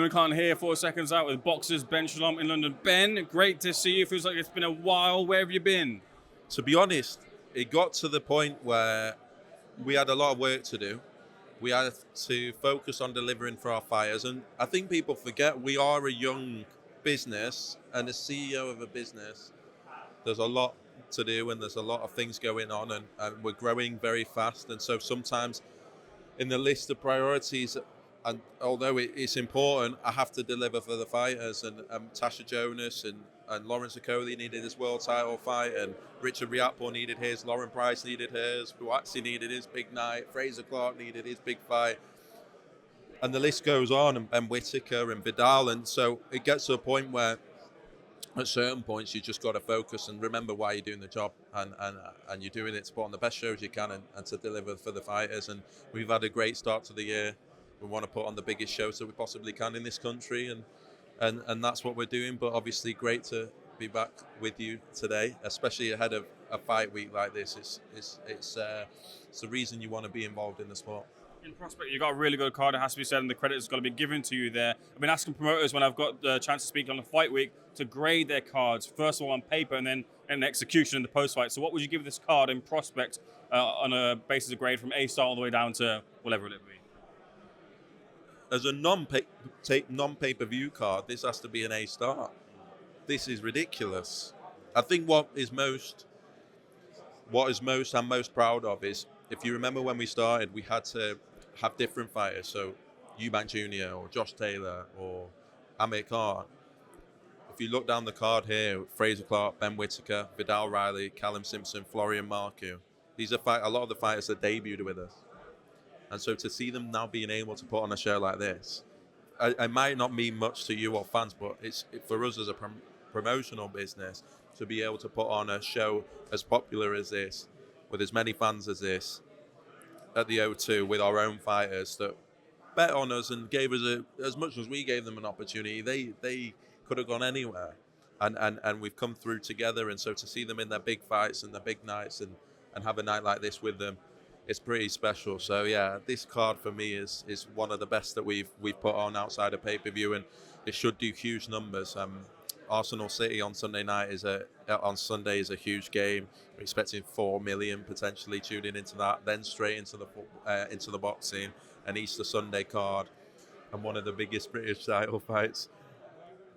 Eamon Khan here for Seconds Out with boxers Ben Shalom in London. Ben, great to see you. Feels like it's been a while. Where have you been? To be honest, it got to the point where we had a lot of work to do. We had to focus on delivering for our fighters. And I think people forget we are a young business, and as CEO of a business, there's a lot to do and there's a lot of things going on, and we're growing very fast. And so sometimes in the list of priorities, and although it's important, I have to deliver for the fighters. And Tasha Jonas and Lawrence Okoli needed his world title fight, and Richard Riatpo needed his, Lauren Price needed hers, Buatsi needed his big night, Frazer Clarke needed his big fight, and the list goes on, and Whitaker and Vidal. And so it gets to a point where at certain points you just got to focus and remember why you're doing the job, and you're doing it to put on the best shows you can and to deliver for the fighters. And we've had a great start to the year. We want to put on the biggest shows that we possibly can in this country, and that's what we're doing. But obviously great to be back with you today, especially ahead of a fight week like this. It's the reason you want to be involved in the sport. In prospect, you've got a really good card, it has to be said, and the credit has got to be given to you there. I've been asking promoters when I've got the chance to speak on the fight week to grade their cards, first of all on paper and then in execution in the post-fight. So what would you give this card in prospect on a basis of grade from A-star all the way down to whatever it be? As a non-pay-per-view card, this has to be an A-star. This is ridiculous. I think what is most I'm most proud of is, if you remember when we started, we had to have different fighters. So Eubank Jr. or Josh Taylor or Amir Khan. If you look down the card here, Frazer Clarke, Ben Whitaker, Vidal Riley, Callum Simpson, Florian Marku. These are a lot of the fighters that debuted with us. And so to see them now being able to put on a show like this, it might not mean much to you or fans, but for us as a promotional business, to be able to put on a show as popular as this, with as many fans as this, at the O2 with our own fighters that bet on us and gave us as much as we gave them an opportunity. They could have gone anywhere, and we've come through together. And so to see them in their big fights and their big nights and have a night like this with them, it's pretty special. So yeah, this card for me is one of the best that we've put on outside of pay-per-view, and it should do huge numbers. Arsenal City on Sunday night is a huge game. We're expecting 4 million potentially tuning into that. Then straight into the boxing, an Easter Sunday card, and one of the biggest British title fights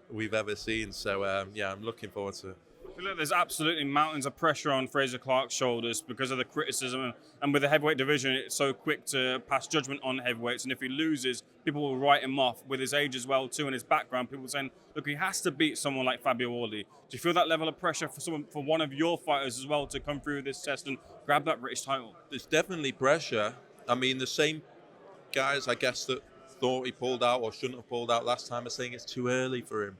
we've ever seen. So I'm looking forward to it. Look, there's absolutely mountains of pressure on Frazer Clarke's shoulders because of the criticism, and with the heavyweight division, it's so quick to pass judgment on heavyweights, and if he loses, people will write him off. With his age as well too and his background, people saying, look, he has to beat someone like Fabio Wardley. Do you feel that level of pressure for one of your fighters as well to come through this test and grab that British title? There's definitely pressure. I mean, the same guys, I guess, that thought he pulled out or shouldn't have pulled out last time are saying it's too early for him.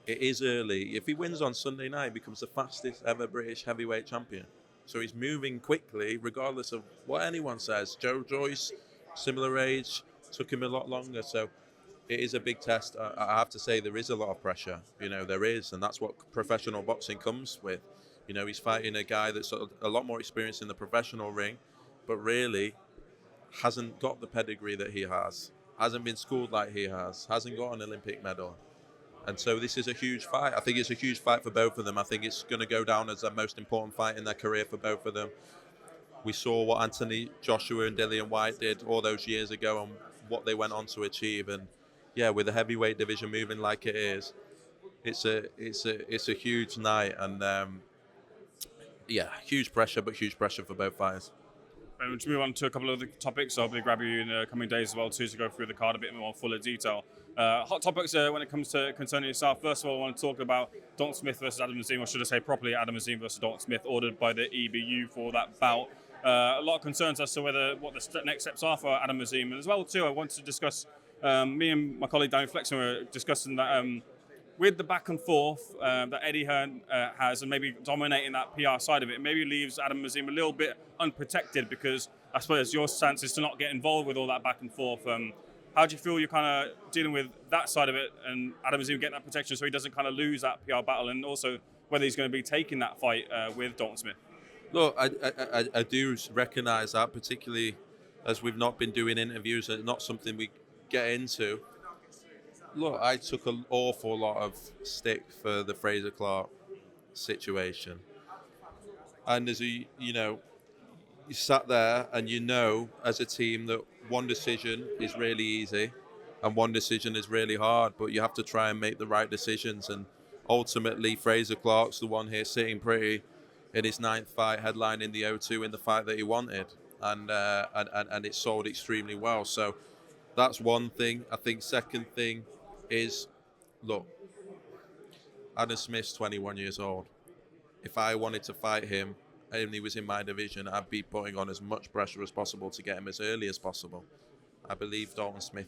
It is early. If he wins on Sunday night, he becomes the fastest ever British heavyweight champion. So he's moving quickly, regardless of what anyone says. Joe Joyce, similar age, took him a lot longer. So it is a big test. I have to say there is a lot of pressure. There is, and that's what professional boxing comes with. He's fighting a guy that's sort of a lot more experienced in the professional ring, but really hasn't got the pedigree that he has, hasn't been schooled like he has, hasn't got an Olympic medal. And so this is a huge fight. I think it's a huge fight for both of them. I think it's going to go down as the most important fight in their career for both of them. We saw what Anthony Joshua and Dillian White did all those years ago and what they went on to achieve. And yeah, with the heavyweight division moving like it is, it's a huge night. And huge pressure, but huge pressure for both fighters. And we'll move on to a couple of other topics. I'll be grabbing you in the coming days as well too to go through the card a bit more fuller detail. Hot topics when it comes to concerning yourself. First of all, I want to talk about Dalton Smith versus Adam Azim, or should I say properly, Adam Azim versus Dalton Smith, ordered by the EBU for that bout. A lot of concerns as to what the next steps are for Adam Azim. And as well too, I wanted to discuss, me and my colleague Danny Flexen were discussing that with the back and forth that Eddie Hearn has, and maybe dominating that PR side of it, maybe leaves Adam Azim a little bit unprotected, because I suppose your stance is to not get involved with all that back and forth. How do you feel you're kind of dealing with that side of it, and Adam Azim getting that protection so he doesn't kind of lose that PR battle, and also whether he's going to be taking that fight with Dalton Smith? Look, I do recognise that, particularly as we've not been doing interviews, and it's not something we get into. Look, I took an awful lot of stick for the Frazer Clarke situation. And as you sat there and as a team that one decision is really easy and one decision is really hard, but you have to try and make the right decisions. And ultimately, Frazer Clarke's the one here sitting pretty in his 9th fight, headlining the O2 in the fight that he wanted. And it sold extremely well. So that's one thing. I think second thing is, look, Adam Smith's 21 years old. If I wanted to fight him and he was in my division, I'd be putting on as much pressure as possible to get him as early as possible. I believe Dalton Smith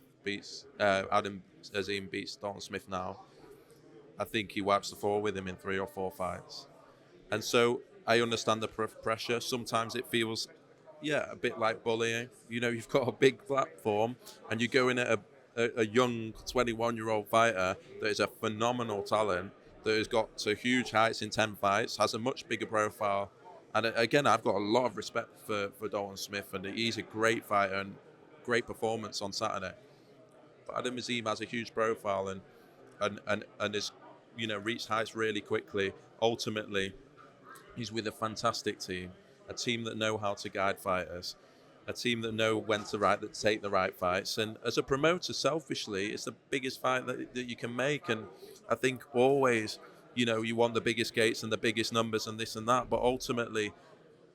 Adam Azim beats Dalton Smith now. I think he wipes the floor with him in 3 or 4 fights. And so I understand the pressure. Sometimes it feels, a bit like bullying. You've got a big platform and you go in at a young 21-year-old fighter that is a phenomenal talent, that has got to huge heights in 10 fights, has a much bigger profile. And again, I've got a lot of respect for Dalton Smith, and he's a great fighter and great performance on Saturday. But Adam Azim has a huge profile and has reached heights really quickly. Ultimately, he's with a fantastic team, a team that know how to guide fighters, a team that know when to take the right fights. And as a promoter, selfishly, it's the biggest fight that you can make. And I think always, you want the biggest gates and the biggest numbers and this and that. But ultimately,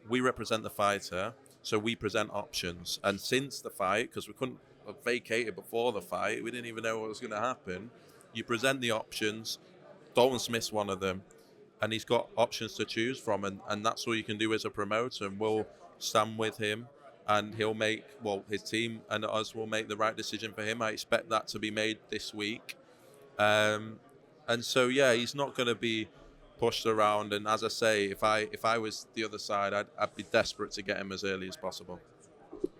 we represent the fighter, so we present options. And since the fight, because we couldn't have vacated before the fight, we didn't even know what was going to happen, you present the options. Dalton Smith's one of them. And he's got options to choose from. And that's all you can do as a promoter. And we'll stand with him. And he'll his team and us will make the right decision for him. I expect that to be made this week. And so, he's not going to be pushed around. And as I say, if I was the other side, I'd be desperate to get him as early as possible.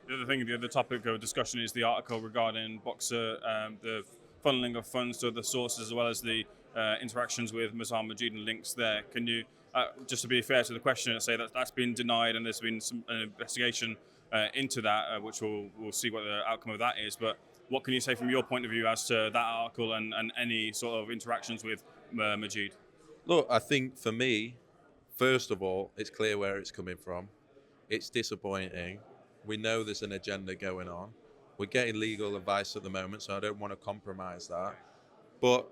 The other topic of discussion is the article regarding Boxer, the funneling of funds to other sources, as well as the interactions with Mazhar Majeed and links there. Can you, just to be fair to the question, say that that's been denied and there's been some investigation into that, which we'll see what the outcome of that is. But what can you say from your point of view as to that article and any sort of interactions with Majeed? Look, I think for me, first of all, it's clear where it's coming from. It's disappointing. We know there's an agenda going on. We're getting legal advice at the moment, so I don't want to compromise that. But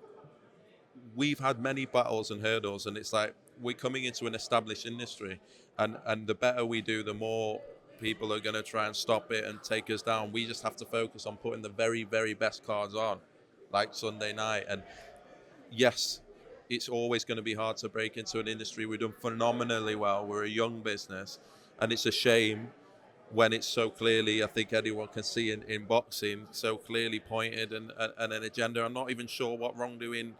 we've had many battles and hurdles, and it's like we're coming into an established industry. And the better we do, the more people are going to try and stop it and take us down. We just have to focus on putting the very, very best cards on, like Sunday night. And yes, it's always going to be hard to break into an industry. We've done phenomenally well. We're a young business, and it's a shame when it's so clearly, I think anyone can see in boxing, so clearly pointed and an agenda. I'm not even sure what wrongdoing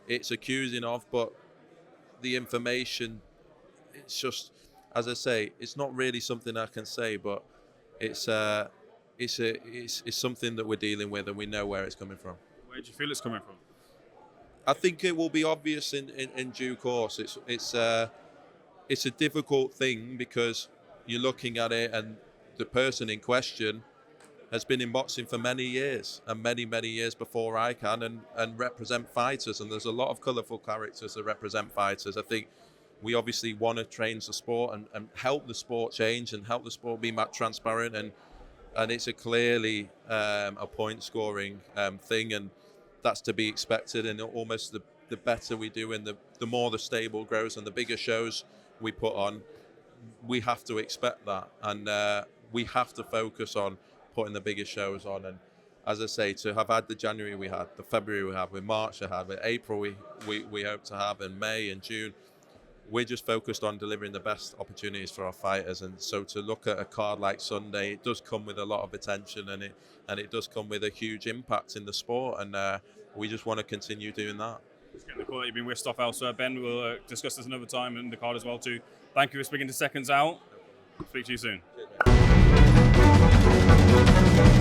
it's accusing of, but the information, it's just, as I say, it's not really something I can say, but it's something that we're dealing with, and we know where it's coming from. Where do you feel it's coming from? I think it will be obvious in due course. It's a difficult thing because you're looking at it, and the person in question has been in boxing for many years, and many, many years before I can, and represent fighters. And there's a lot of colourful characters that represent fighters. I think we obviously want to change the sport and help the sport change and help the sport be more transparent. And it's a clearly a point scoring thing, and that's to be expected. And almost the better we do and the more the stable grows and the bigger shows we put on, we have to expect that. And we have to focus on putting the biggest shows on. And as I say, to have had the January we had, the February we had, with March I had, with April we hope to have, and May and June, we're just focused on delivering the best opportunities for our fighters. And so to look at a card like Sunday, it does come with a lot of attention, and it does come with a huge impact in the sport, and we just want to continue doing that. It's getting the call that you've been whisked off elsewhere. Ben, we'll discuss this another time in the card as well too. Thank you for speaking to Seconds Out. Speak to you soon. Cheers,